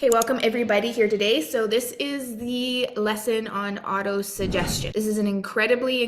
Okay, welcome everybody here today. So this is the lesson on auto-suggestion. This is an incredibly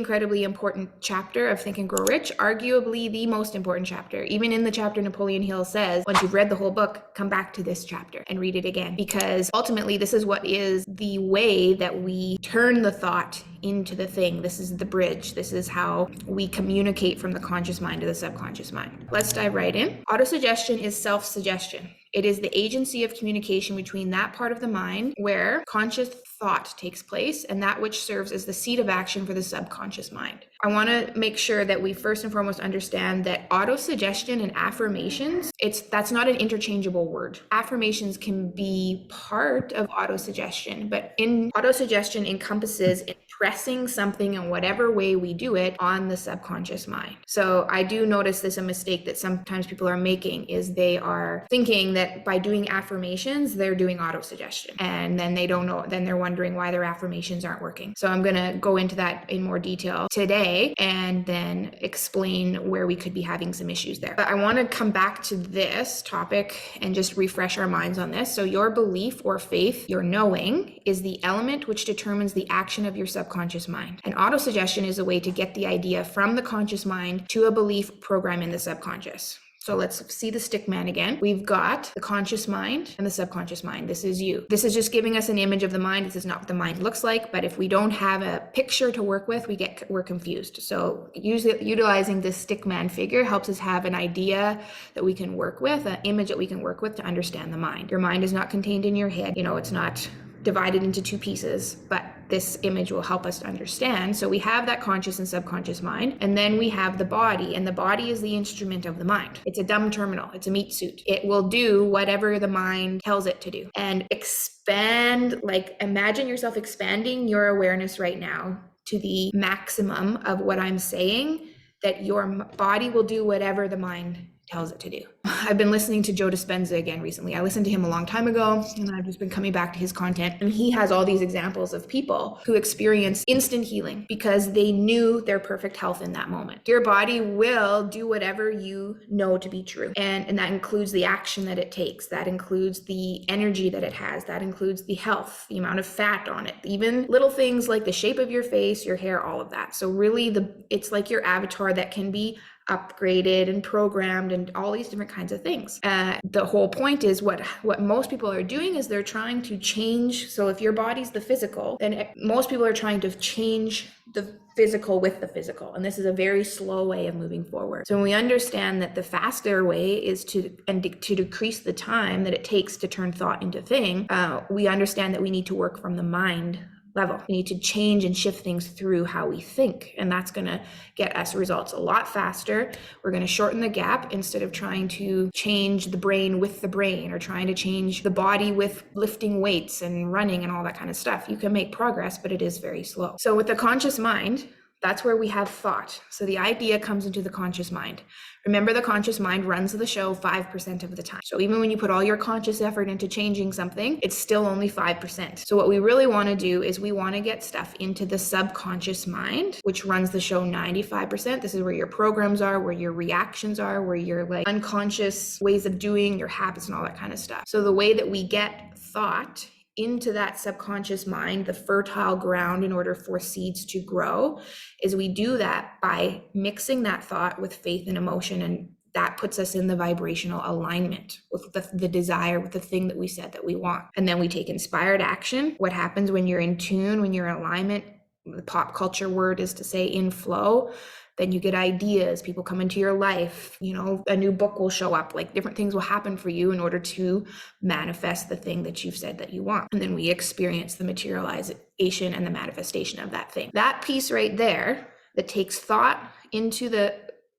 important chapter of Think and Grow Rich, arguably the most important chapter. Even in the chapter Napoleon Hill says, once you've read the whole book, come back to this chapter and read it again. Because ultimately, this is what is the way that we turn the thought into the thing. This is the bridge. This is how we communicate from the conscious mind to the subconscious mind. Let's dive right in. Autosuggestion is self-suggestion. It is the agency of communication between that part of the mind where conscious thought takes place and that which serves as the seat of action for the subconscious mind. I want to make sure that we first and foremost understand that autosuggestion and affirmations, that's not an interchangeable word. Affirmations can be part of autosuggestion, but autosuggestion encompasses impressing something in whatever way we do it on the subconscious mind. So I do notice this a mistake that sometimes people are making is they are thinking that by doing affirmations, they're doing autosuggestion. And then they don't know, then they're wondering why their affirmations aren't working. So I'm going to go into that in more detail today and then explain where we could be having some issues there. But I want to come back to this topic and just refresh our minds on this. So your belief or faith, your knowing, is the element which determines the action of your subconscious mind. And autosuggestion is a way to get the idea from the conscious mind to a belief program in the subconscious. So let's see the stick man again. We've got the conscious mind and the subconscious mind. This is you. This is just giving us an image of the mind. This is not what the mind looks like, but if we don't have a picture to work with, we're confused. So usually utilizing this stick man figure helps us have an idea that we can work with, an image that we can work with to understand the mind. Your mind is not contained in your head. It's not divided into two pieces, but this image will help us to understand. So we have that conscious and subconscious mind, and then we have the body, and the body is the instrument of the mind. It's a dumb terminal. It's a meat suit. It will do whatever the mind tells it to do and expand, imagine yourself expanding your awareness right now to the maximum of what I'm saying, that your body will do whatever the mind tells it to do. I've been listening to Joe Dispenza again recently. I listened to him a long time ago, and I've just been coming back to his content. And he has all these examples of people who experience instant healing because they knew their perfect health in that moment. Your body will do whatever you know to be true. And that includes the action that it takes. That includes the energy that it has. That includes the health, the amount of fat on it, even little things like the shape of your face, your hair, all of that. So really it's like your avatar that can be upgraded and programmed and all these different kinds of things. The whole point is what most people are doing is they're trying to change. So if your body's the physical, then most people are trying to change the physical with the physical. And this is a very slow way of moving forward. So when we understand that the faster way is to decrease the time that it takes to turn thought into thing, we understand that we need to work from the mind level. We need to change and shift things through how we think. And that's going to get us results a lot faster. We're going to shorten the gap instead of trying to change the brain with the brain or trying to change the body with lifting weights and running and all that kind of stuff. You can make progress, but it is very slow. So with the conscious mind, that's where we have thought. So the idea comes into the conscious mind. Remember, the conscious mind runs the show 5% of the time. So even when you put all your conscious effort into changing something, it's still only 5%. So what we really want to do is we want to get stuff into the subconscious mind, which runs the show 95%. This is where your programs are, where your reactions are, where your unconscious ways of doing, your habits and all that kind of stuff. So the way that we get thought into that subconscious mind, the fertile ground in order for seeds to grow, is we do that by mixing that thought with faith and emotion, and that puts us in the vibrational alignment with the desire, with the thing that we said that we want. And then we take inspired action. What happens when you're in tune, when you're in alignment? The pop culture word is to say in flow. Then you get ideas, people come into your life, a new book will show up, different things will happen for you in order to manifest the thing that you've said that you want. And then we experience the materialization and the manifestation of that thing. That piece right there that takes thought into the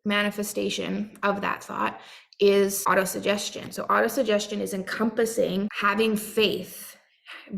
manifestation of that thought is autosuggestion. So autosuggestion is encompassing having faith,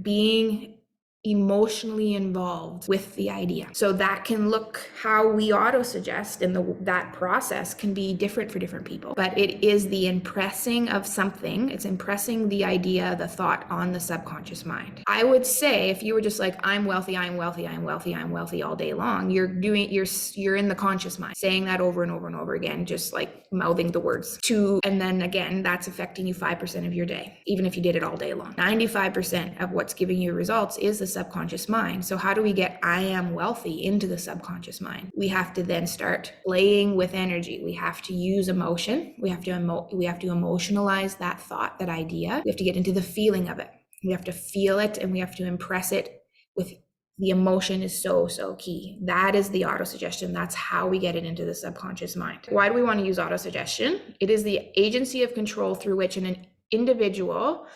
being emotionally involved with the idea. So that can look how we auto-suggest, and that process can be different for different people. But it is the impressing of something. It's impressing the idea, the thought on the subconscious mind. I would say if you were just like, I'm wealthy, I'm wealthy, I'm wealthy, I'm wealthy all day long, you're in the conscious mind, saying that over and over and over again, just like mouthing the words and then again, that's affecting you 5% of your day, even if you did it all day long. 95% of what's giving you results is the subconscious mind. So how do we get I am wealthy into the subconscious mind? We have to then start playing with energy. We have to use emotion. We have to emotionalize that thought, that idea. We have to get into the feeling of it. We have to feel it, and we have to impress it with the emotion is so key. That is the autosuggestion. That's how we get it into the subconscious mind. Why do we want to use autosuggestion? It is the agency of control through which an individual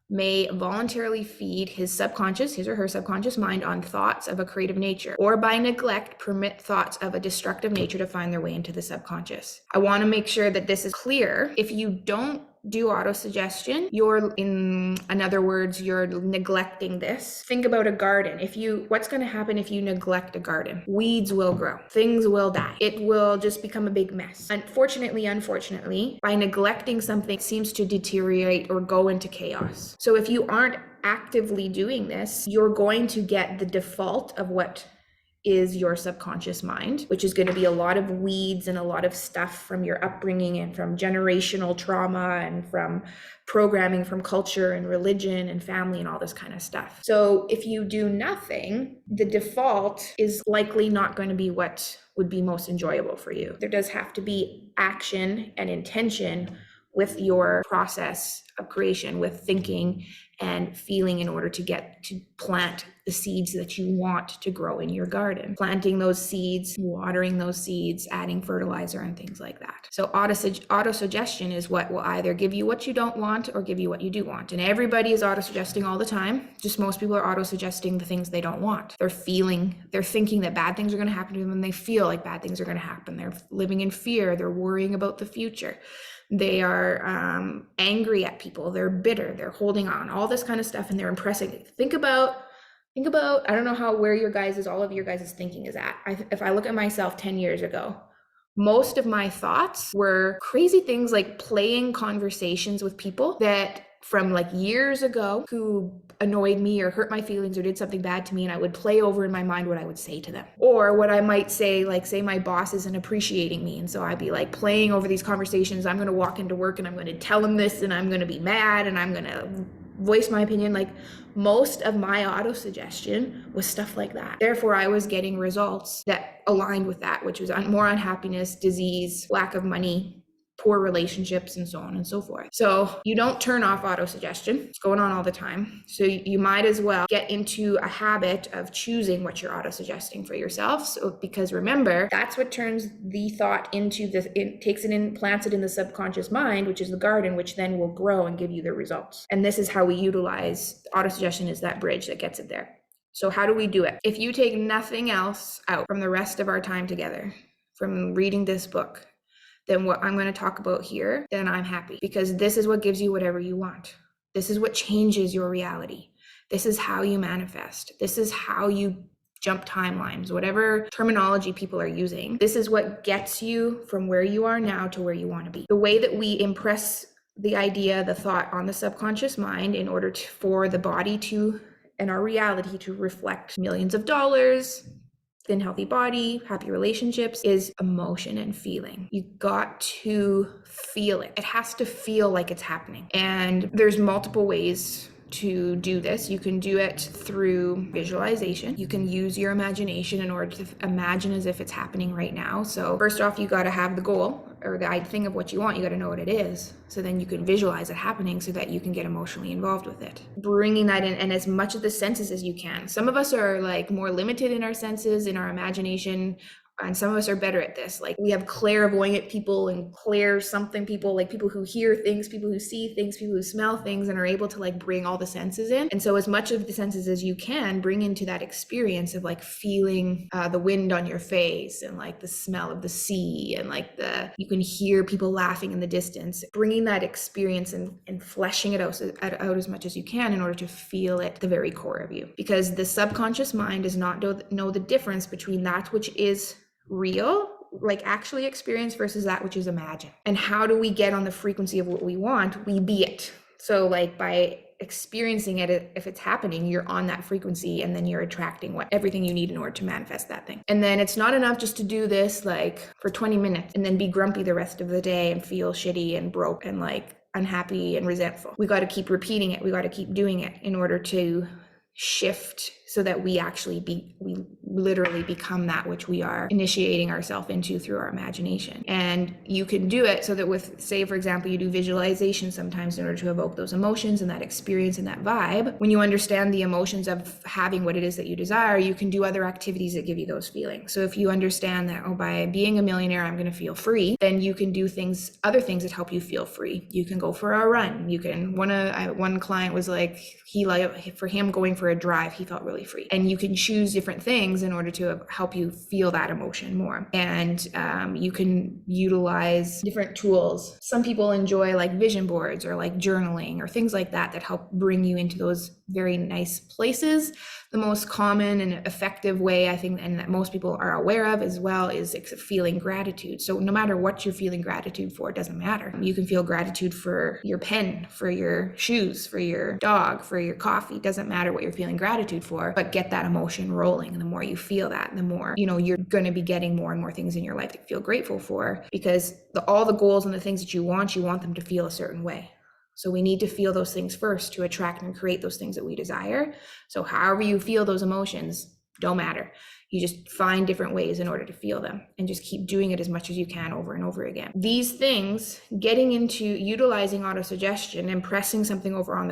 may voluntarily feed his or her subconscious mind on thoughts of a creative nature, or by neglect permit thoughts of a destructive nature to find their way into the subconscious. I want to make sure that this is clear. If you don't do autosuggestion, in other words, you're neglecting this. Think about a garden. What's going to happen if you neglect a garden? Weeds will grow. Things will die. It will just become a big mess. Unfortunately, by neglecting something, it seems to deteriorate or go into chaos. So if you aren't actively doing this, you're going to get the default of what is your subconscious mind, which is going to be a lot of weeds and a lot of stuff from your upbringing and from generational trauma and from programming from culture and religion and family and all this kind of stuff. So if you do nothing, the default is likely not going to be what would be most enjoyable for you. There does have to be action and intention with your process of creation, with thinking and feeling, in order to get to plant the seeds that you want to grow in your garden. Planting those seeds, watering those seeds, adding fertilizer and things like that. So autosuggestion is what will either give you what you don't want or give you what you do want. And everybody is autosuggesting all the time. Just most people are autosuggesting the things they don't want. They're thinking that bad things are going to happen to them, and they feel like bad things are going to happen. They're living in fear. They're worrying about the future. They are angry at people. They're bitter. They're holding on, all this kind of stuff, and they're impressing. Think about, I don't know where all of your guys' thinking is at. If I look at myself 10 years ago, most of my thoughts were crazy things like playing conversations with people that from like years ago who annoyed me or hurt my feelings or did something bad to me, and I would play over in my mind what I would say to them, or what I might say, like say my boss isn't appreciating me, and so I'd be like playing over these conversations. I'm going to walk into work and I'm going to tell them this, and I'm going to be mad, and I'm going to voice my opinion. Like most of my auto-suggestion was stuff like that. Therefore, I was getting results that aligned with that, which was more unhappiness, disease, lack of money, poor relationships, and so on and so forth. So you don't turn off auto-suggestion. It's going on all the time. So you might as well get into a habit of choosing what you're auto-suggesting for yourself. So, because remember, that's what turns the thought takes it in, plants it in the subconscious mind, which is the garden, which then will grow and give you the results. And this is how we utilize auto-suggestion, is that bridge that gets it there. So how do we do it? If you take nothing else out from the rest of our time together, from reading this book, then what I'm going to talk about here, then I'm happy, because this is what gives you whatever you want. This is what changes your reality. This is how you manifest. This is how you jump timelines, whatever terminology people are using. This is what gets you from where you are now to where you want to be. The way that we impress the idea, the thought on the subconscious mind in order for the body and our reality to reflect millions of dollars, thin, healthy body, happy relationships, is emotion and feeling. You got to feel it. It has to feel like it's happening. And there's multiple ways to do this. You can do it through visualization. You can use your imagination in order to imagine as if it's happening right now. So first off, you got to have the goal or the thing of what you want. You got to know what it is. So then you can visualize it happening so that you can get emotionally involved with it. Bringing that in, and as much of the senses as you can. Some of us are like more limited in our senses, in our imagination. And some of us are better at this. Like we have clairvoyant people and clair something people, like people who hear things, people who see things, people who smell things, and are able to like bring all the senses in. And so as much of the senses as you can bring into that experience of like feeling the wind on your face and like the smell of the sea and like you can hear people laughing in the distance, bringing that experience and fleshing it out as much as you can in order to feel it at the very core of you. Because the subconscious mind does not know the difference between that which is real, like actually experienced, versus that which is imagined. And how do we get on the frequency of what we want? We be it. So like by experiencing it, if it's happening, you're on that frequency, and then you're attracting everything you need in order to manifest that thing. And then it's not enough just to do this like for 20 minutes and then be grumpy the rest of the day and feel shitty and broke and like unhappy and resentful. We got to keep repeating it. We got to keep doing it in order to shift so that we literally become that which we are initiating ourselves into through our imagination. And you can do it so that with, say, for example, you do visualization sometimes in order to evoke those emotions and that experience and that vibe. When you understand the emotions of having what it is that you desire, you can do other activities that give you those feelings. So if you understand that, oh, by being a millionaire, I'm going to feel free, then you can do other things that help you feel free. You can go for a run. You can, one client was like, for him going for a drive, he felt really free. And you can choose different things in order to help you feel that emotion more. And you can utilize different tools. Some people enjoy like vision boards or like journaling or things like that help bring you into those very nice places. The most common and effective way, I think, and that most people are aware of as well, is feeling gratitude. So no matter what you're feeling gratitude for, it doesn't matter. You can feel gratitude for your pen, for your shoes, for your dog, for your coffee. It doesn't matter what you're feeling gratitude for, but get that emotion rolling. And the more you feel that, the more, you're going to be getting more and more things in your life that you feel grateful for, because all the goals and the things that you want them to feel a certain way. So we need to feel those things first to attract and create those things that we desire. So however you feel those emotions, don't matter. You just find different ways in order to feel them and just keep doing it as much as you can over and over again. These things, getting into utilizing autosuggestion and pressing something over on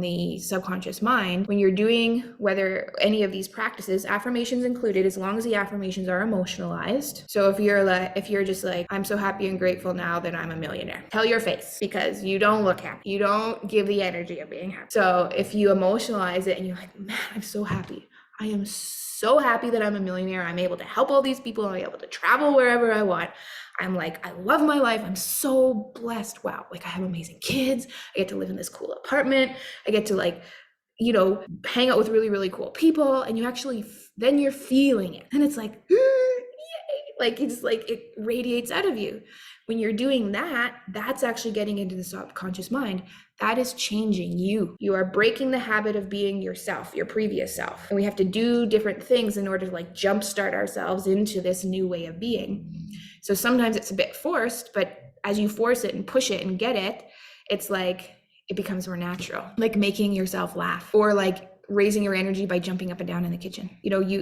the subconscious mind, when you're doing whether any of these practices, affirmations included, as long as the affirmations are emotionalized. So if you're just like, I'm so happy and grateful now that I'm a millionaire, tell your face, because you don't look happy. You don't give the energy of being happy. So if you emotionalize it and you're like, man, I'm so happy. I am so happy that I'm a millionaire. I'm able to help all these people. I'm able to travel wherever I want. I'm like, I love my life. I'm so blessed. Wow. Like I have amazing kids. I get to live in this cool apartment. I get to hang out with really, really cool people. And you actually, then you're feeling it. And it's like, yay. Like it's like it radiates out of you. When you're doing that, that's actually getting into the subconscious mind. That is changing you. You are breaking the habit of being yourself, your previous self. And we have to do different things in order to jumpstart ourselves into this new way of being. So sometimes it's a bit forced, but as you force it and push it and get it, it's like it becomes more natural. Like making yourself laugh, or like raising your energy by jumping up and down in the kitchen,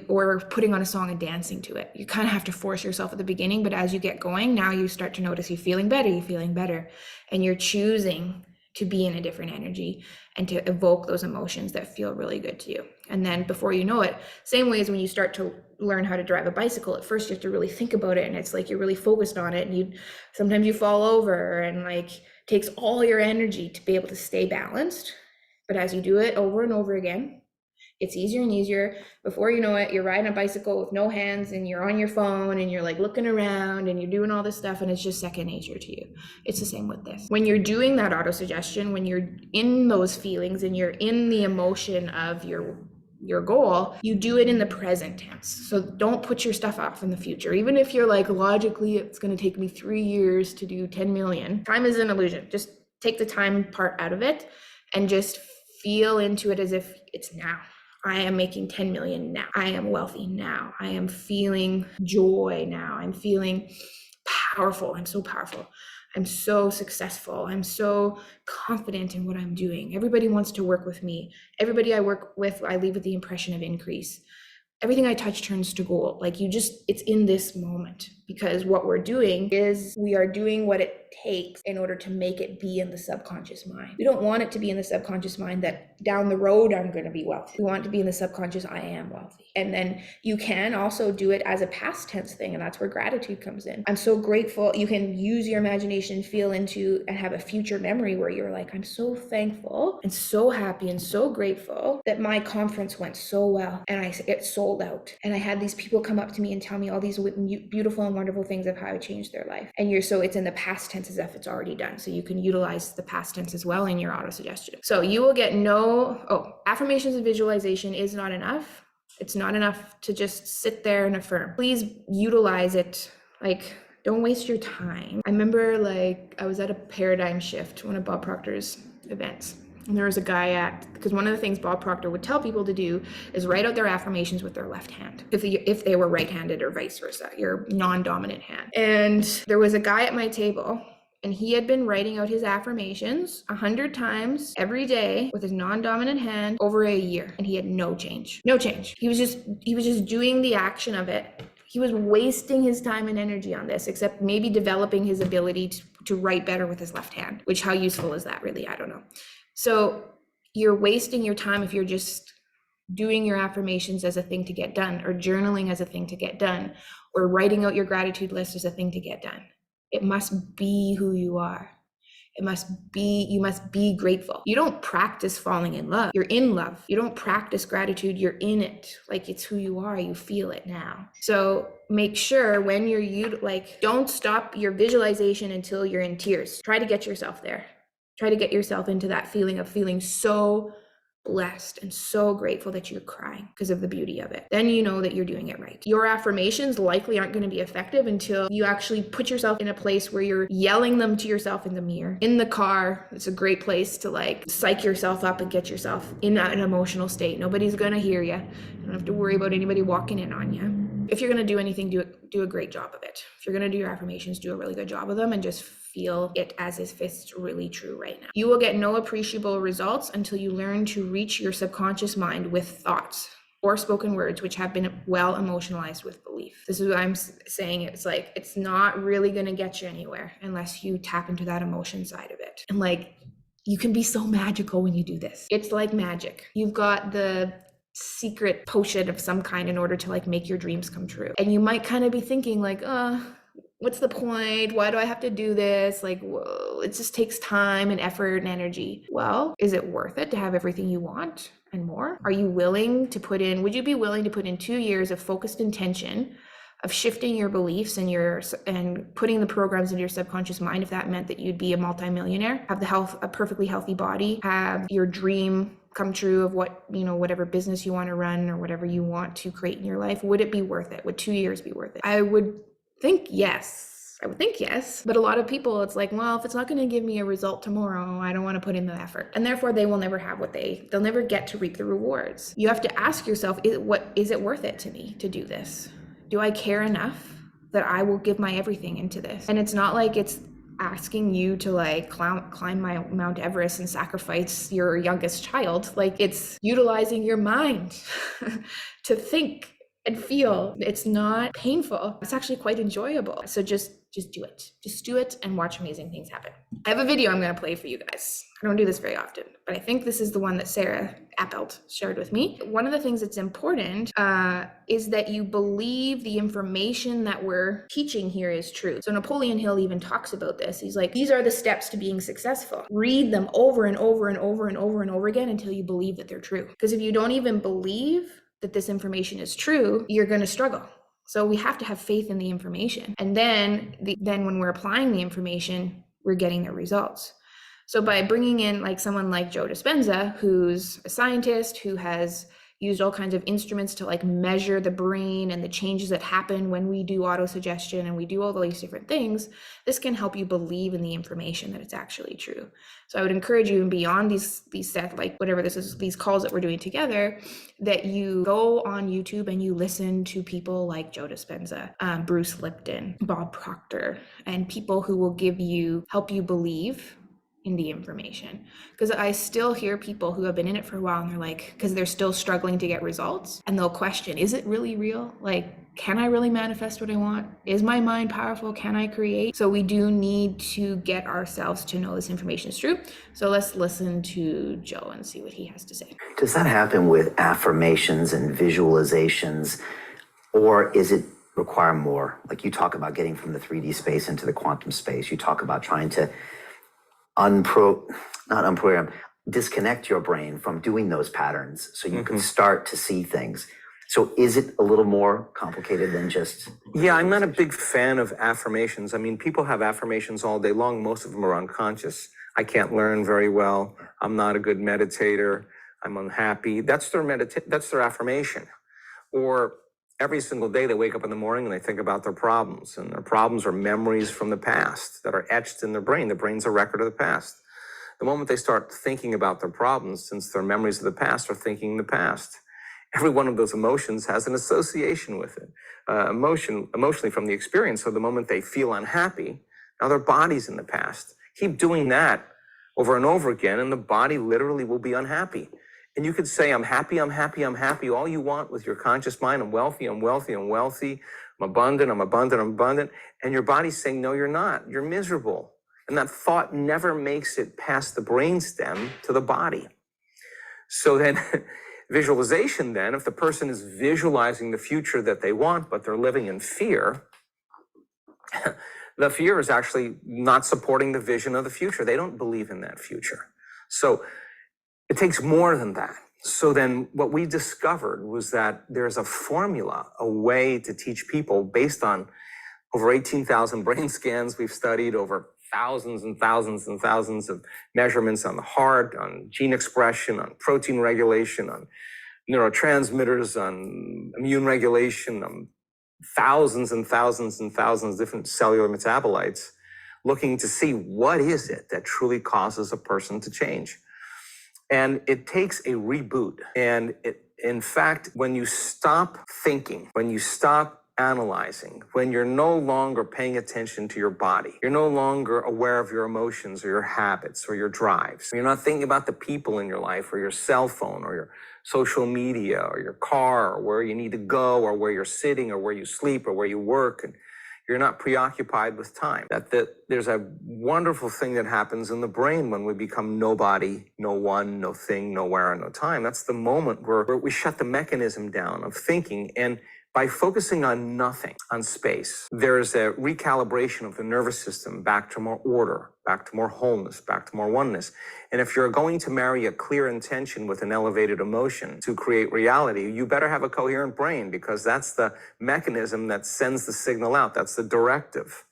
or putting on a song and dancing to it. You kind of have to force yourself at the beginning, but as you get going, now you start to notice you're feeling better, and you're choosing to be in a different energy and to evoke those emotions that feel really good to you. And then before you know it, same way as when you start to learn how to drive a bicycle, at first you have to really think about it, and it's like you're really focused on it, and sometimes you fall over, and like takes all your energy to be able to stay balanced. But as you do it over and over again, it's easier and easier. Before you know it, you're riding a bicycle with no hands, and you're on your phone, and you're like looking around, and you're doing all this stuff, and it's just second nature to you. It's the same with this. When you're doing that autosuggestion, when you're in those feelings and you're in the emotion of your goal, you do it in the present tense. So don't put your stuff off in the future. Even if you're like, logically, it's going to take me 3 years to do 10 million. Time is an illusion. Just take the time part out of it and just feel into it as if it's now. I am making 10 million now. I am wealthy now. I am feeling joy now. I'm feeling powerful. I'm so powerful. I'm so successful. I'm so confident in what I'm doing. Everybody wants to work with me. Everybody I work with, I leave with the impression of increase. Everything I touch turns to gold. Like it's in this moment. because what we're doing is we are doing what it takes in order to make it be in the subconscious mind. We don't want it to be in the subconscious mind that down the road I'm going to be wealthy. We want it to be in the subconscious I am wealthy. And then you can also do it as a past tense thing, and that's where gratitude comes in. I'm so grateful. You can use your imagination, feel into, and have a future memory where you're like, I'm so thankful and so happy and so grateful that my conference went so well and it sold out. And I had these people come up to me and tell me all these beautiful and wonderful things of how I changed their life. And so it's in the past tense as if it's already done. So you can utilize the past tense as well in your auto-suggestion. So you will get affirmations and visualization is not enough. It's not enough to just sit there and affirm. Please utilize it. Like, don't waste your time. I remember I was at a paradigm shift, one of Bob Proctor's events. And there was a guy because one of the things Bob Proctor would tell people to do is write out their affirmations with their left hand, if they were right-handed or vice versa, your non-dominant hand. And there was a guy at my table, and he had been writing out his affirmations 100 times every day with his non-dominant hand over a year, and he had no change. No change. He was just doing the action of it. He was wasting his time and energy on this, except maybe developing his ability to write better with his left hand, which how useful is that really? I don't know. So you're wasting your time if you're just doing your affirmations as a thing to get done, or journaling as a thing to get done, or writing out your gratitude list as a thing to get done. It must be who you are. You must be grateful. You don't practice falling in love. You're in love. You don't practice gratitude. You're in it. Like, it's who you are. You feel it now. So make sure when don't stop your visualization until you're in tears. Try to get yourself there. Try to get yourself into that feeling of feeling so blessed and so grateful that you're crying because of the beauty of it. Then you know that you're doing it right. Your affirmations likely aren't going to be effective until you actually put yourself in a place where you're yelling them to yourself in the mirror. In the car, it's a great place to psych yourself up and get yourself in an emotional state. Nobody's going to hear you. You don't have to worry about anybody walking in on you. If you're going to do anything, do a great job of it. If you're going to do your affirmations, do a really good job of them and just feel it as if it's really true right now. You will get no appreciable results until you learn to reach your subconscious mind with thoughts or spoken words which have been well emotionalized with belief. This is what I'm saying. It's not really going to get you anywhere unless you tap into that emotion side of it. And you can be so magical when you do this. It's like magic. You've got the secret potion of some kind in order to make your dreams come true. And you might kind of be thinking what's the point? Why do I have to do this? Whoa, it just takes time and effort and energy. Well, is it worth it to have everything you want and more? Would you be willing to put in 2 years of focused intention of shifting your beliefs and putting the programs into your subconscious mind if that meant that you'd be a multimillionaire, have a perfectly healthy body, have your dream come true of whatever business you want to run or whatever you want to create in your life? Would it be worth it? Would 2 years be worth it? I would think yes. But a lot of people, it's if it's not going to give me a result tomorrow, I don't want to put in the effort. And therefore they will never have they'll never get to reap the rewards. You have to ask yourself, is it worth it to me to do this? Do I care enough that I will give my everything into this? And it's not like it's asking you to climb Mount Everest and sacrifice your youngest child. It's utilizing your mind to think and feel. It's not painful. It's actually quite enjoyable. So just do it. Just do it and watch amazing things happen. I have a video I'm going to play for you guys. I don't do this very often, but I think this is the one that Sarah Appelt shared with me. One of the things that's important is that you believe the information that we're teaching here is true. So Napoleon Hill even talks about this. He's like, these are the steps to being successful. Read them over and over and over and over and over again until you believe that they're true. Because if you don't even believe that this information is true, you're going to struggle. So we have to have faith in the information. And then when we're applying the information, we're getting the results. So by bringing in someone like Joe Dispenza, who's a scientist who has used all kinds of instruments to measure the brain and the changes that happen when we do autosuggestion and we do all these different things, this can help you believe in the information that it's actually true. So I would encourage you, beyond these set, whatever this is, these calls that we're doing together, that you go on YouTube and you listen to people like Joe Dispenza, Bruce Lipton, Bob Proctor, and people who will help you believe in the information. Because I still hear people who have been in it for a while and they're like, because they're still struggling to get results, and they'll question, is it really real? Like, can I really manifest what I want? Is my mind powerful? Can I create? So we do need to get ourselves to know this information is true. So let's listen to Joe and see what he has to say. Does that happen with affirmations and visualizations, or is it require more? Like you talk about getting from the 3D space into the quantum space. You talk about trying to disconnect your brain from doing those patterns so you can start to see things. So is it a little more complicated than just... Yeah, I'm not a big fan of affirmations. I mean, people have affirmations all day long. Most of them are unconscious. I can't learn very well. I'm not a good meditator. I'm unhappy. That's their affirmation. Or every single day they wake up in the morning and they think about their problems. And their problems are memories from the past that are etched in their brain. The brain's a record of the past. The moment they start thinking about their problems, since their memories of the past are thinking the past, every one of those emotions has an association with it, emotionally from the experience. So the moment they feel unhappy, now their body's in the past. Keep doing that over and over again, and the body literally will be unhappy. And you could say, I'm happy, I'm happy, I'm happy, all you want with your conscious mind. I'm wealthy, I'm wealthy, I'm wealthy. I'm abundant, I'm abundant, I'm abundant. And your body's saying, no, you're not. You're miserable. And that thought never makes it past the brainstem to the body. So then visualization then, if the person is visualizing the future that they want, but they're living in fear, the fear is actually not supporting the vision of the future. They don't believe in that future. So it takes more than that. So then what we discovered was that there's a formula, a way to teach people based on over 18,000 brain scans we've studied, over thousands and thousands and thousands of measurements on the heart, on gene expression, on protein regulation, on neurotransmitters, on immune regulation, on thousands and thousands and thousands of different cellular metabolites, looking to see what is it that truly causes a person to change. And it takes a reboot. And in fact, when you stop thinking, when you stop analyzing, when you're no longer paying attention to your body, you're no longer aware of your emotions or your habits or your drives. You're not thinking about the people in your life or your cell phone or your social media or your car or where you need to go or where you're sitting or where you sleep or where you work. And you're not preoccupied with time. There's a wonderful thing that happens in the brain when we become nobody, no one, no thing, nowhere, and no time. That's the moment where we shut the mechanism down of thinking. And by focusing on nothing, on space, there's a recalibration of the nervous system back to more order, back to more wholeness, back to more oneness. And if you're going to marry a clear intention with an elevated emotion to create reality, you better have a coherent brain, because that's the mechanism that sends the signal out. That's the directive.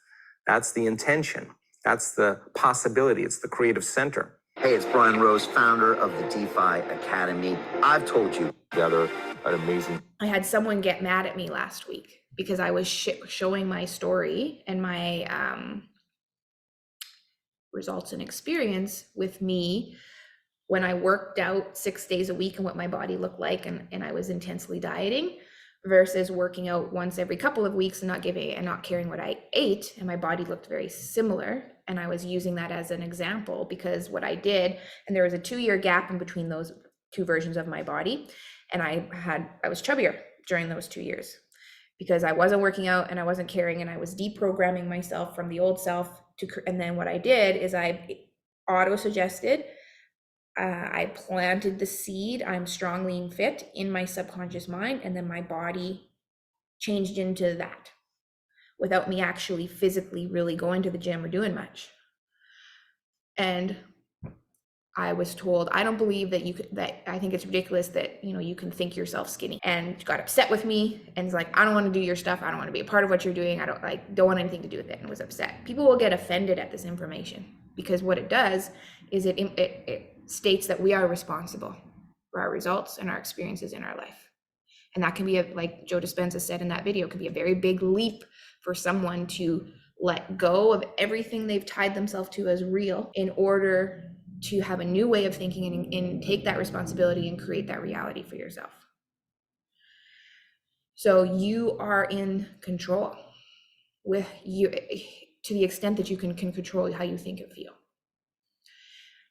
That's the intention. That's the possibility. It's the creative center. Hey, it's Brian Rose, founder of the DeFi Academy. I've told you together an amazing... I had someone get mad at me last week because I was showing my story and my results and experience with me when I worked out 6 days a week and what my body looked like, and I was intensely dieting, versus working out once every couple of weeks and not caring what I ate, and my body looked very similar. And I was using that as an example because what I did, and there was a 2-year gap in between those two versions of my body, and I was chubbier during those 2 years because I wasn't working out and I wasn't caring, and I was deprogramming myself from the old self and then what I did is I auto-suggested, I planted the seed, I'm strong, lean, fit, in my subconscious mind, and then my body changed into that without me actually physically really going to the gym or doing much. And I was told, I don't believe that I think it's ridiculous that, you can think yourself skinny, and got upset with me and was like, I don't want to do your stuff. I don't want to be a part of what you're doing. I don't want anything to do with it, and was upset. People will get offended at this information because what it does is it states that we are responsible for our results and our experiences in our life. And that can be, like Joe Dispenza said in that video, could be a very big leap for someone to let go of everything they've tied themselves to as real in order to have a new way of thinking and take that responsibility and create that reality for yourself. So you are in control with you to the extent that you can control how you think and feel.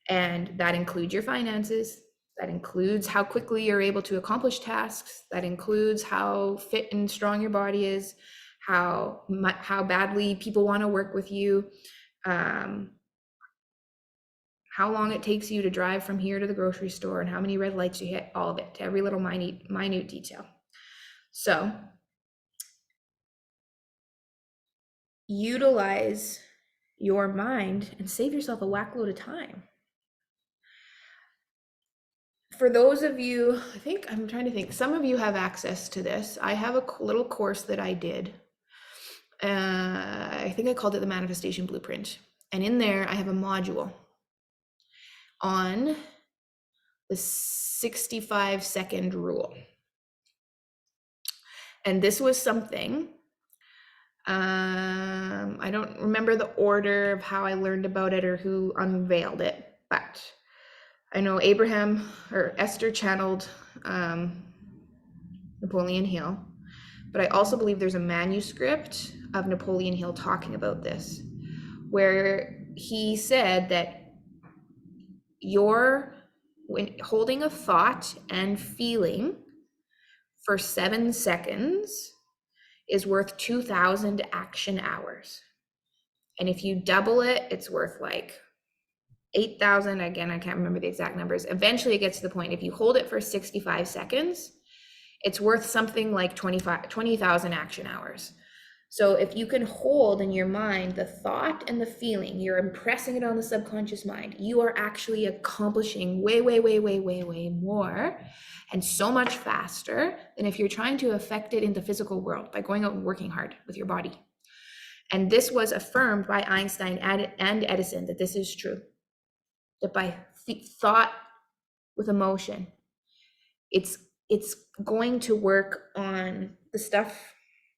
And that includes your finances. That includes how quickly you're able to accomplish tasks. That includes how fit and strong your body is, how badly people want to work with you, how long it takes you to drive from here to the grocery store, and how many red lights you hit, all of it, to every little minute detail. So utilize your mind and save yourself a whack load of time. For those of you, I'm trying to think, some of you have access to this. I have a little course that I did. I think I called it the Manifestation Blueprint. And in there, I have a module on the 65-second rule. And this was something, I don't remember the order of how I learned about it or who unveiled it, but I know Esther channeled Napoleon Hill, but I also believe there's a manuscript of Napoleon Hill talking about this, where he said that when holding a thought and feeling for 7 seconds is worth 2,000 action hours. And if you double it, it's worth like 8,000. Again, I can't remember the exact numbers. Eventually it gets to the point, if you hold it for 65 seconds, it's worth something like 20,000 action hours. So if you can hold in your mind the thought and the feeling, you're impressing it on the subconscious mind, you are actually accomplishing way, way, way, way, way, way more and so much faster than if you're trying to affect it in the physical world by going out and working hard with your body. And this was affirmed by Einstein and Edison, that this is true. That by thought with emotion, it's going to work on the stuff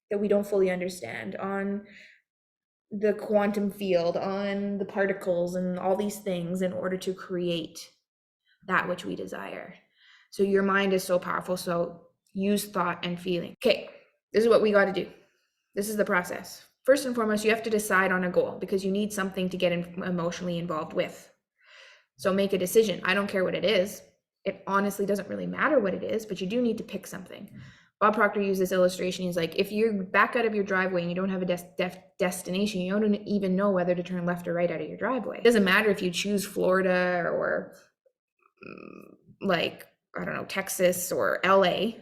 that we don't fully understand, on the quantum field, on the particles and all these things, in order to create that which we desire. So your mind is so powerful. So use thought and feeling. Okay, this is what we got to do. This is the process. First and foremost, you have to decide on a goal, because you need something to get emotionally involved with. So make a decision. I don't care what it is. It honestly doesn't really matter what it is, but you do need to pick something. Bob Proctor used this illustration. He's like, if you're back out of your driveway and you don't have a destination, you don't even know whether to turn left or right out of your driveway. It doesn't matter if you choose Florida or like, I don't know, Texas or LA.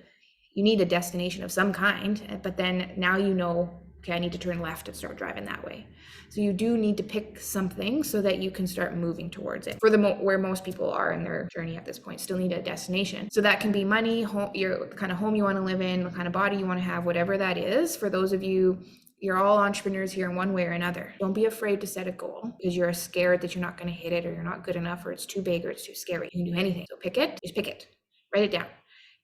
You need a destination of some kind, but then now you know, okay, I need to turn left and start driving that way. So you do need to pick something so that you can start moving towards it. For where most people are in their journey at this point, still need a destination. So that can be money, home, the kind of home you want to live in, the kind of body you want to have, whatever that is. For those of you, you're all entrepreneurs here in one way or another. Don't be afraid to set a goal because you're scared that you're not going to hit it, or you're not good enough, or it's too big, or it's too scary. You can do anything. So pick it, just pick it, write it down.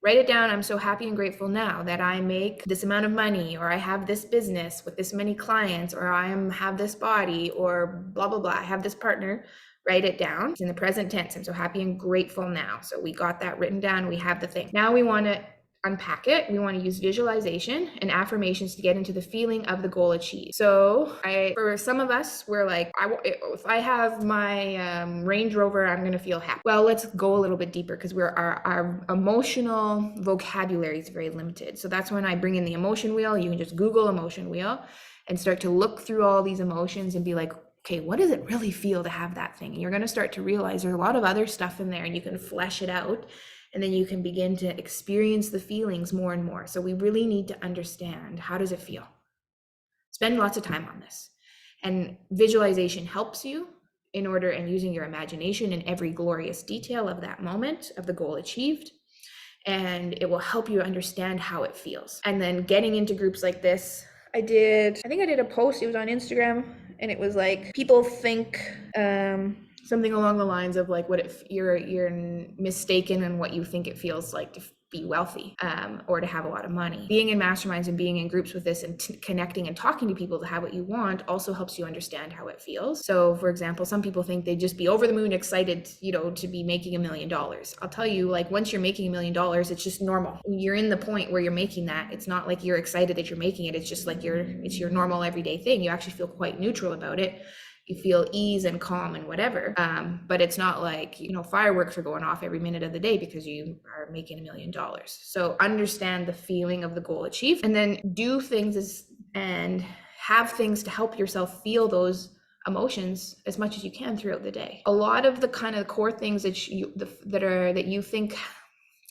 Write it down. I'm so happy and grateful now that I make this amount of money, or I have this business with this many clients, or I have this body, or blah, blah, blah. I have this partner. Write it down. It's in the present tense. I'm so happy and grateful now. So we got that written down. We have the thing. Now we want to unpack it. We want to use visualization and affirmations to get into the feeling of the goal achieved. So for some of us, we're like, if I have my Range Rover, I'm going to feel happy. Well, let's go a little bit deeper, because our emotional vocabulary is very limited. So that's when I bring in the emotion wheel. You can just Google emotion wheel and start to look through all these emotions and be like, okay, what does it really feel to have that thing? And you're going to start to realize there's a lot of other stuff in there, and you can flesh it out. And then you can begin to experience the feelings more and more. So we really need to understand, how does it feel? Spend lots of time on this. And visualization helps you and using your imagination in every glorious detail of that moment of the goal achieved. And it will help you understand how it feels. And then getting into groups like this, I think I did a post, it was on Instagram, and it was like, people think, something along the lines of like, what if you're mistaken in what you think it feels like to be wealthy, or to have a lot of money. Being in masterminds and being in groups with this and connecting and talking to people to have what you want also helps you understand how it feels. So for example, some people think they'd just be over the moon excited, to be making $1 million. I'll tell you, like, once you're making $1 million, it's just normal. You're in the point where you're making that. It's not like you're excited that you're making it. It's just like it's your normal everyday thing. You actually feel quite neutral about it. You feel ease and calm and whatever. But it's not like, fireworks are going off every minute of the day because you are making $1 million. So understand the feeling of the goal achieved, and then do things and have things to help yourself feel those emotions as much as you can throughout the day. A lot of the kind of core things that you think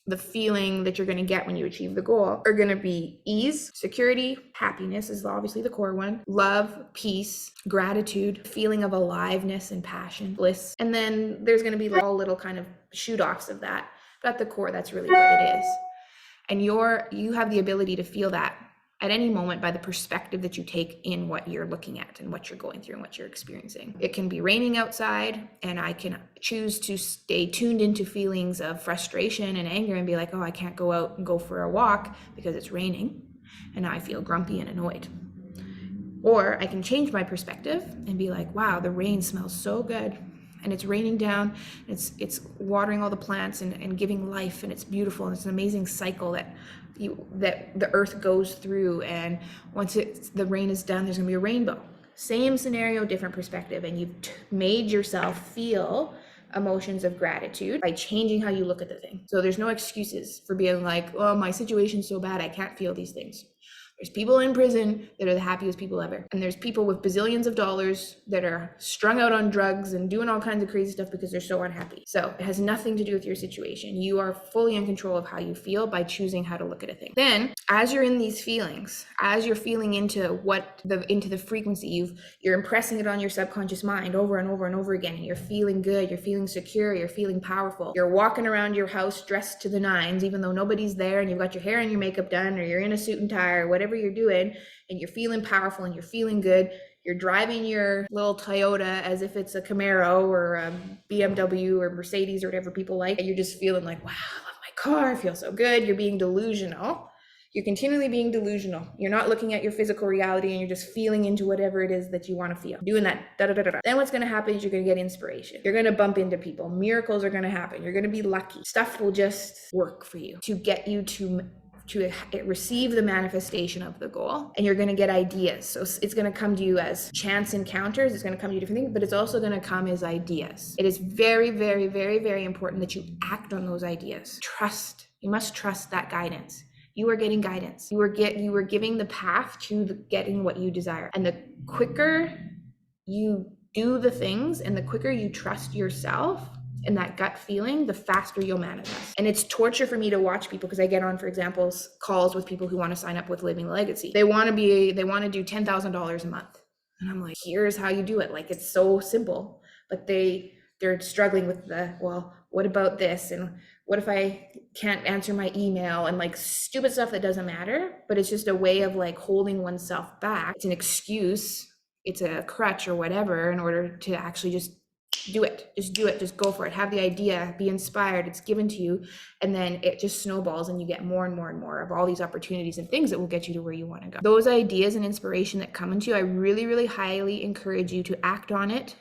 the feeling that you're going to get when you achieve the goal are going to be ease, security, happiness is obviously the core one, love, peace, gratitude, feeling of aliveness and passion, bliss. And then there's going to be all little kind of shoot offs of that. But at the core, that's really what it is. And you have the ability to feel that at any moment by the perspective that you take in what you're looking at and what you're going through and what you're experiencing. It can be raining outside, and I can choose to stay tuned into feelings of frustration and anger and be like, oh, I can't go out and go for a walk because it's raining, and now I feel grumpy and annoyed. Or I can change my perspective and be like, wow, the rain smells so good, and it's raining down, it's watering all the plants and giving life, and it's beautiful, and it's an amazing cycle that the earth goes through, and once the rain is done, there's gonna be a rainbow. Same scenario, different perspective, and you've made yourself feel emotions of gratitude by changing how you look at the thing. So there's no excuses for being like, oh, my situation's so bad, I can't feel these things. There's people in prison that are the happiest people ever. And there's people with bazillions of dollars that are strung out on drugs and doing all kinds of crazy stuff because they're so unhappy. So it has nothing to do with your situation. You are fully in control of how you feel by choosing how to look at a thing. Then, as you're in these feelings, as you're feeling into the frequency, you're impressing it on your subconscious mind over and over and over again, and you're feeling good, you're feeling secure, you're feeling powerful. You're walking around your house dressed to the nines, even though nobody's there, and you've got your hair and your makeup done, or you're in a suit and tie, or whatever you're doing, and you're feeling powerful and you're feeling good. You're driving your little Toyota as if it's a Camaro or a BMW or Mercedes or whatever people like, and you're just feeling like, wow, I love my car, I feel so good. You're being delusional. You're continually being delusional. You're not looking at your physical reality, and you're just feeling into whatever it is that you want to feel. Doing that. Then what's going to happen is you're going to get inspiration. You're going to bump into people. Miracles are going to happen. You're going to be lucky. Stuff will just work for you to get you to receive the manifestation of the goal, and you're going to get ideas. So it's going to come to you as chance encounters. It's going to come to you different things, but it's also going to come as ideas. It is very, very, very, very important that you act on those ideas. You must trust that guidance. You are getting guidance. You are giving the path to getting what you desire. And the quicker you do the things and the quicker you trust yourself and that gut feeling, the faster you'll manifest. And it's torture for me to watch people, because I get on, for example, calls with people who want to sign up with Living Legacy. They want to do $10,000 a month. And I'm like, here's how you do it. Like, it's so simple, but they're struggling with well, what about this? And what if I can't answer my email, and like stupid stuff that doesn't matter, but it's just a way of like holding oneself back. It's an excuse. It's a crutch or whatever in order to actually just do it. Just go for it. Have the idea, be inspired. It's given to you. And then it just snowballs, and you get more and more and more of all these opportunities and things that will get you to where you want to go. Those ideas and inspiration that come into you, I really, really highly encourage you to act on it.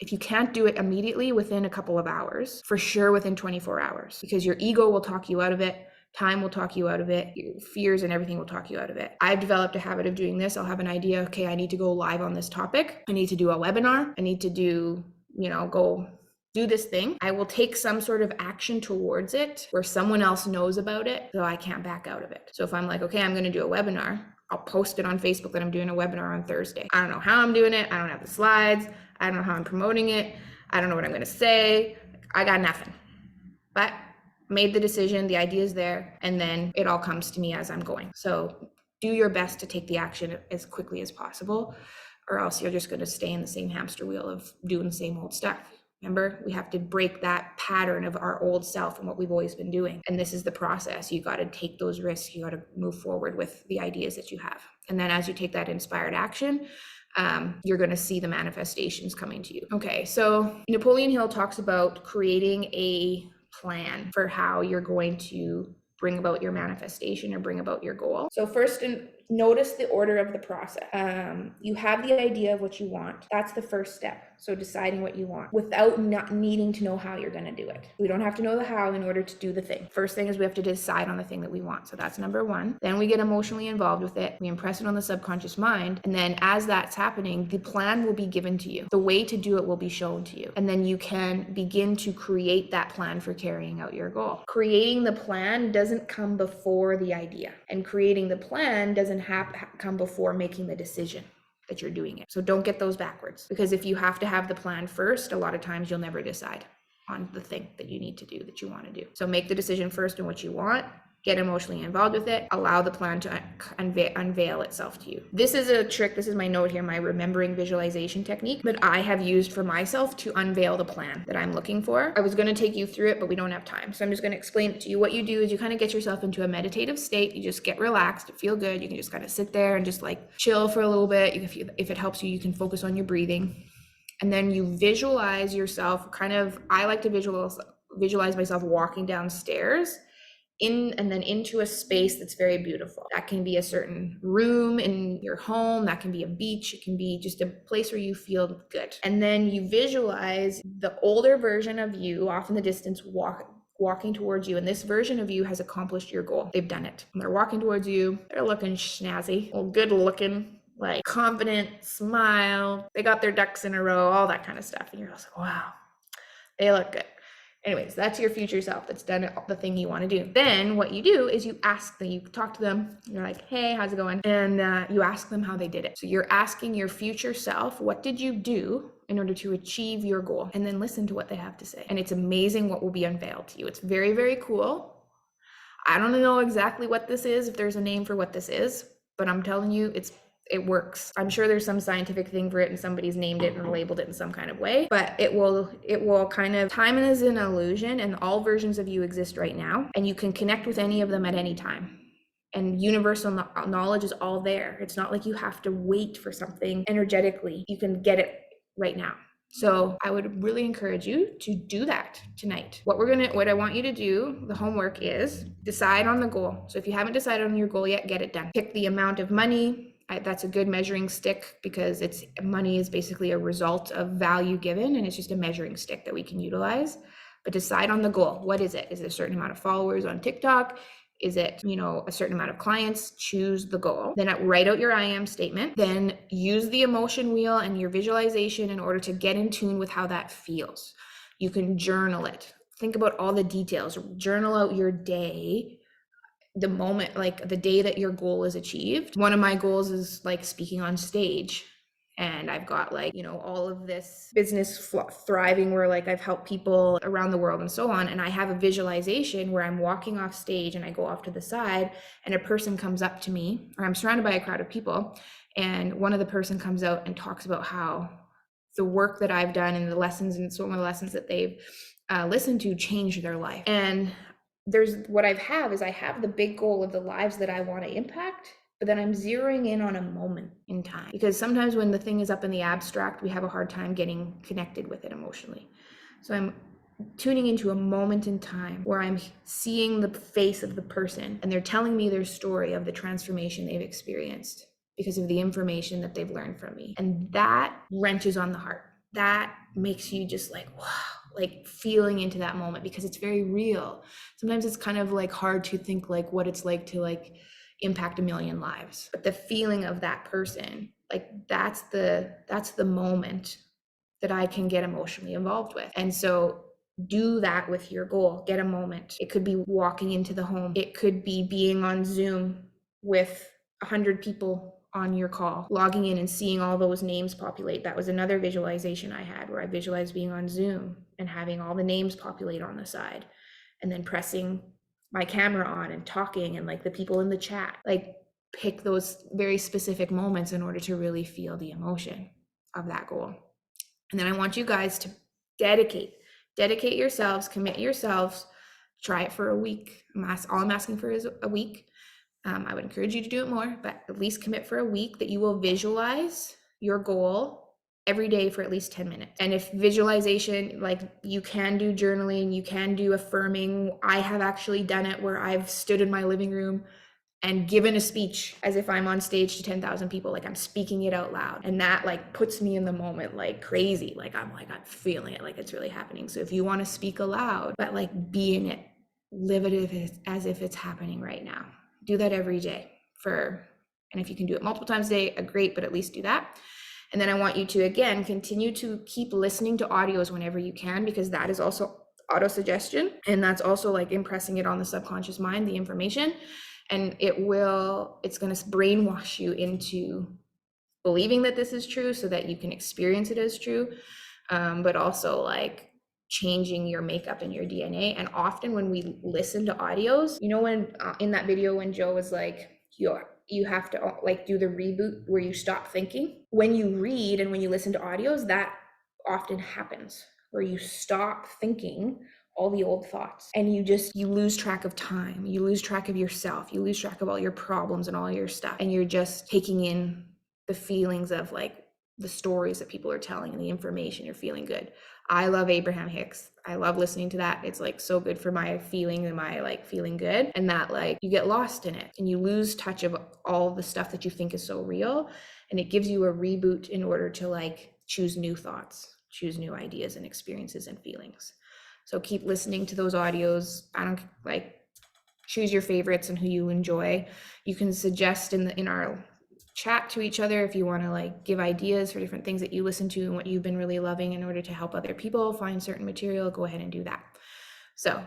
If you can't do it immediately, within a couple of hours, for sure within 24 hours, because your ego will talk you out of it. Time will talk you out of it. Your fears and everything will talk you out of it. I've developed a habit of doing this. I'll have an idea. Okay, I need to go live on this topic. I need to do a webinar. I need to go do this thing. I will take some sort of action towards it where someone else knows about it, so I can't back out of it. So if I'm like, okay, I'm going to do a webinar, I'll post it on Facebook that I'm doing a webinar on Thursday. I don't know how I'm doing it. I don't have the slides. I don't know how I'm promoting it. I don't know what I'm going to say. I got nothing. But made the decision, the idea is there, and then it all comes to me as I'm going. So do your best to take the action as quickly as possible, or else you're just going to stay in the same hamster wheel of doing the same old stuff. Remember, we have to break that pattern of our old self and what we've always been doing. And this is the process. You got to take those risks. You got to move forward with the ideas that you have. And then as you take that inspired action, you're going to see the manifestations coming to you. Okay, so Napoleon Hill talks about creating a plan for how you're going to bring about your manifestation or bring about your goal. So first and notice the order of the process. You have the idea of what you want. That's the first step. So deciding what you want without not needing to know how you're going to do it. We don't have to know the how in order to do the thing. First thing is we have to decide on the thing that we want. So that's number one. Then we get emotionally involved with it. We impress it on the subconscious mind. And then as that's happening, the plan will be given to you. The way to do it will be shown to you. And then you can begin to create that plan for carrying out your goal. Creating the plan doesn't come before the idea. And creating the plan doesn't come before making the decision that you're doing it. So don't get those backwards, because if you have to have the plan first, a lot of times you'll never decide on the thing that you need to do, that you want to do. So make the decision first on what you want, get emotionally involved with it, allow the plan to unveil itself to you. This is a trick, this is my note here, my remembering visualization technique that I have used for myself to unveil the plan that I'm looking for. I was going to take you through it, but we don't have time. So I'm just going to explain it to you. What you do is you kind of get yourself into a meditative state. You just get relaxed, feel good. You can just kind of sit there and just like chill for a little bit. If it helps you, you can focus on your breathing. And then you visualize yourself I like to visualize myself walking downstairs and then into a space that's very beautiful. That can be a certain room in your home, that can be a beach, it can be just a place where you feel good. And then you visualize the older version of you off in the distance walking towards you, and this version of you has accomplished your goal. They've done it. And they're walking towards you, they're looking snazzy, well, good looking, like confident, smile, they got their ducks in a row, all that kind of stuff. And you're just like, wow, they look good. Anyways, that's your future self that's done the thing you want to do. Then what you do is you ask them, you talk to them, you're like, hey, how's it going? And you ask them how they did it. So you're asking your future self, what did you do in order to achieve your goal? And then listen to what they have to say. And it's amazing what will be unveiled to you. It's very, very cool. I don't know exactly what this is, if there's a name for what this is, but I'm telling you, it works. I'm sure there's some scientific thing for it and somebody's named it and labeled it in some kind of way, but it will kind of, time is an illusion and all versions of you exist right now, and you can connect with any of them at any time. And universal knowledge is all there. It's not like you have to wait for something energetically. You can get it right now. So I would really encourage you to do that tonight. What I want you to do, the homework is decide on the goal. So if you haven't decided on your goal yet, get it done. Pick the amount of money. That's a good measuring stick, because money is basically a result of value given, and it's just a measuring stick that we can utilize. But decide on the goal. What is it? Is it a certain amount of followers on TikTok? Is it, a certain amount of clients? Choose the goal. Then write out your I am statement. Then use the emotion wheel and your visualization in order to get in tune with how that feels. You can journal it. Think about all the details. Journal out your day, the moment, like the day that your goal is achieved. One of my goals is like speaking on stage. And I've got all of this business thriving where I've helped people around the world and so on. And I have a visualization where I'm walking off stage and I go off to the side and a person comes up to me, or I'm surrounded by a crowd of people. And one of the person comes out and talks about how the work that I've done and the lessons and some of the lessons that they've listened to changed their life. And I have the big goal of the lives that I want to impact, but then I'm zeroing in on a moment in time, because sometimes when the thing is up in the abstract, we have a hard time getting connected with it emotionally. So I'm tuning into a moment in time where I'm seeing the face of the person and they're telling me their story of the transformation they've experienced because of the information that they've learned from me. And that wrenches on the heart. That makes you just like, wow, like feeling into that moment, because it's very real. Sometimes it's kind of hard to think what it's like to impact a million lives, but the feeling of that person, that's the moment that I can get emotionally involved with. And so do that with your goal. Get a moment. It could be walking into the home. It could be being on Zoom with 100 people on your call, logging in and seeing all those names populate. That was another visualization I had, where I visualized being on Zoom and having all the names populate on the side, and then pressing my camera on and talking, and the people in the chat, pick those very specific moments in order to really feel the emotion of that goal. And then I want you guys to dedicate yourselves, commit yourselves, try it for a week. All I'm asking for is a week. I would encourage you to do it more, but at least commit for a week that you will visualize your goal every day for at least 10 minutes. And if visualization, you can do journaling, you can do affirming. I have actually done it where I've stood in my living room and given a speech as if I'm on stage to 10,000 people, like I'm speaking it out loud. And that like puts me in the moment like crazy. I'm feeling it, like it's really happening. So if you want to speak aloud, but like be in it, live it as if it's happening right now. Do that every day and if you can do it multiple times a day, great, but at least do that. And then I want you to, again, continue to keep listening to audios whenever you can, because that is also auto-suggestion. And that's also like impressing it on the subconscious mind, the information. And it's going to brainwash you into believing that this is true so that you can experience it as true. But also like changing your makeup and your DNA. And often when we listen to audios, when in that video when Joe was like, you have to like do the reboot where you stop thinking. When you read and when you listen to audios, that often happens where you stop thinking all the old thoughts and you lose track of time. You lose track of yourself. You lose track of all your problems and all your stuff. And you're just taking in the feelings of like the stories that people are telling and the information. You're feeling good. I love Abraham Hicks. I love listening to that. It's like so good for my feeling and my like feeling good. And that like you get lost in it and you lose touch of all the stuff that you think is so real. And it gives you a reboot in order to like choose new thoughts, choose new ideas and experiences and feelings. So keep listening to those audios. Choose your favorites and who you enjoy. You can suggest in our chat to each other if you want to like give ideas for different things that you listen to and what you've been really loving in order to help other people find certain material. Go ahead and do that. So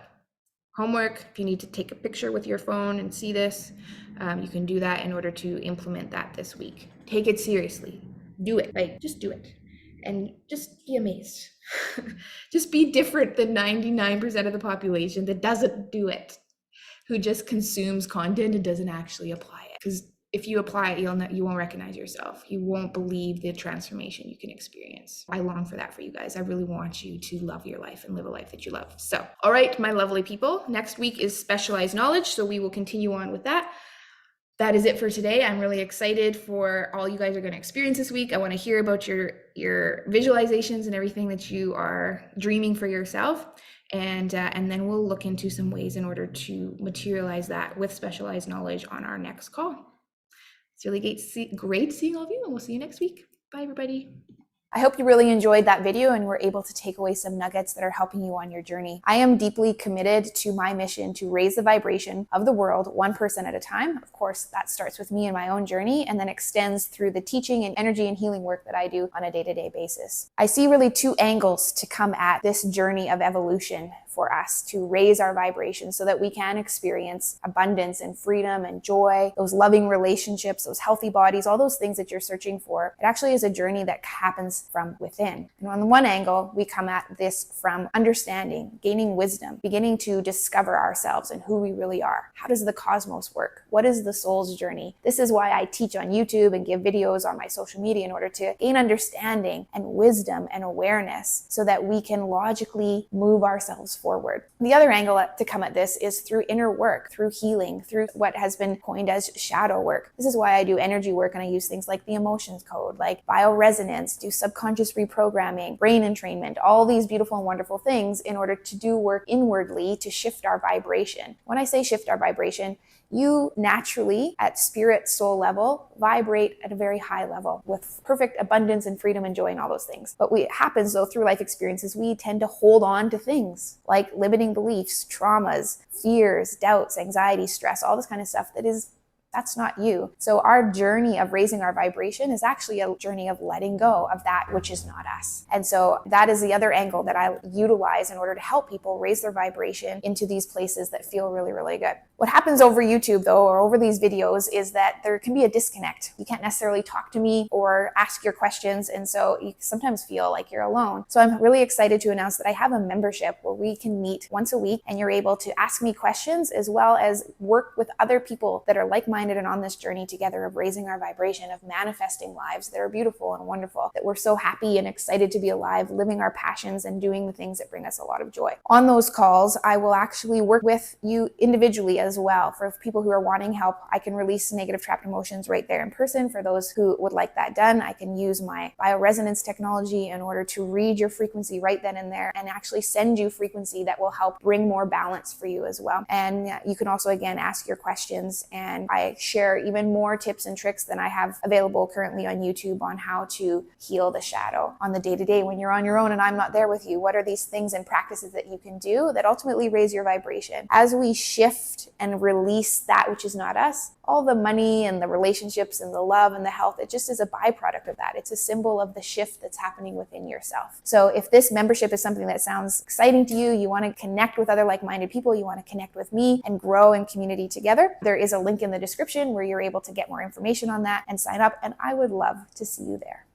homework, if you need to take a picture with your phone and see this, you can do that in order to implement that this week. Take it seriously. Do it. Like just do it and just be amazed. Just be different than 99% of the population that doesn't do it, who just consumes content and doesn't actually apply it. Because if you apply it, you won't recognize yourself. You won't believe the transformation you can experience. I long for that for you guys. I really want you to love your life and live a life that you love. So, all right, my lovely people, next week is specialized knowledge. So we will continue on with that. That is it for today. I'm really excited for all you guys are going to experience this week. I want to hear about your visualizations and everything that you are dreaming for yourself. And then we'll look into some ways in order to materialize that with specialized knowledge on our next call. It's really great seeing all of you, and we'll see you next week. Bye, everybody. I hope you really enjoyed that video and were able to take away some nuggets that are helping you on your journey. I am deeply committed to my mission to raise the vibration of the world one person at a time. Of course, that starts with me and my own journey and then extends through the teaching and energy and healing work that I do on a day-to-day basis. I see really two angles to come at this journey of evolution for us to raise our vibration so that we can experience abundance and freedom and joy, those loving relationships, those healthy bodies, all those things that you're searching for. It actually is a journey that happens from within. And on the one angle, we come at this from understanding, gaining wisdom, beginning to discover ourselves and who we really are. How does the cosmos work? What is the soul's journey? This is why I teach on YouTube and give videos on my social media in order to gain understanding and wisdom and awareness so that we can logically move ourselves forward. The other angle to come at this is through inner work, through healing, through what has been coined as shadow work. This is why I do energy work and I use things like the emotions code, like bioresonance, do subconscious reprogramming, brain entrainment, all these beautiful and wonderful things in order to do work inwardly to shift our vibration. When I say shift our vibration, you naturally, at spirit soul level, vibrate at a very high level with perfect abundance and freedom and joy and all those things. But what happens though through life experiences, we tend to hold on to things like limiting beliefs, traumas, fears, doubts, anxiety, stress, all this kind of stuff that's not you. So our journey of raising our vibration is actually a journey of letting go of that which is not us. And so that is the other angle that I utilize in order to help people raise their vibration into these places that feel really, really good. What happens over YouTube though, or over these videos, is that there can be a disconnect. You can't necessarily talk to me or ask your questions. And so you sometimes feel like you're alone. So I'm really excited to announce that I have a membership where we can meet once a week and you're able to ask me questions as well as work with other people that are like-minded like-minded and on this journey together of raising our vibration, of manifesting lives that are beautiful and wonderful, that we're so happy and excited to be alive, living our passions and doing the things that bring us a lot of joy. On those calls, I will actually work with you individually as well. For people who are wanting help, I can release negative trapped emotions right there in person. For those who would like that done, I can use my bioresonance technology in order to read your frequency right then and there and actually send you frequency that will help bring more balance for you as well. And you can also, again, ask your questions, and I share even more tips and tricks than I have available currently on YouTube on how to heal the shadow on the day-to-day when you're on your own and I'm not there with you. What are these things and practices that you can do that ultimately raise your vibration? As we shift and release that which is not us, all the money and the relationships and the love and the health, it just is a byproduct of that. It's a symbol of the shift that's happening within yourself. So if this membership is something that sounds exciting to you, you want to connect with other like-minded people, you want to connect with me and grow in community together, there is a link in the description where you're able to get more information on that and sign up, and I would love to see you there.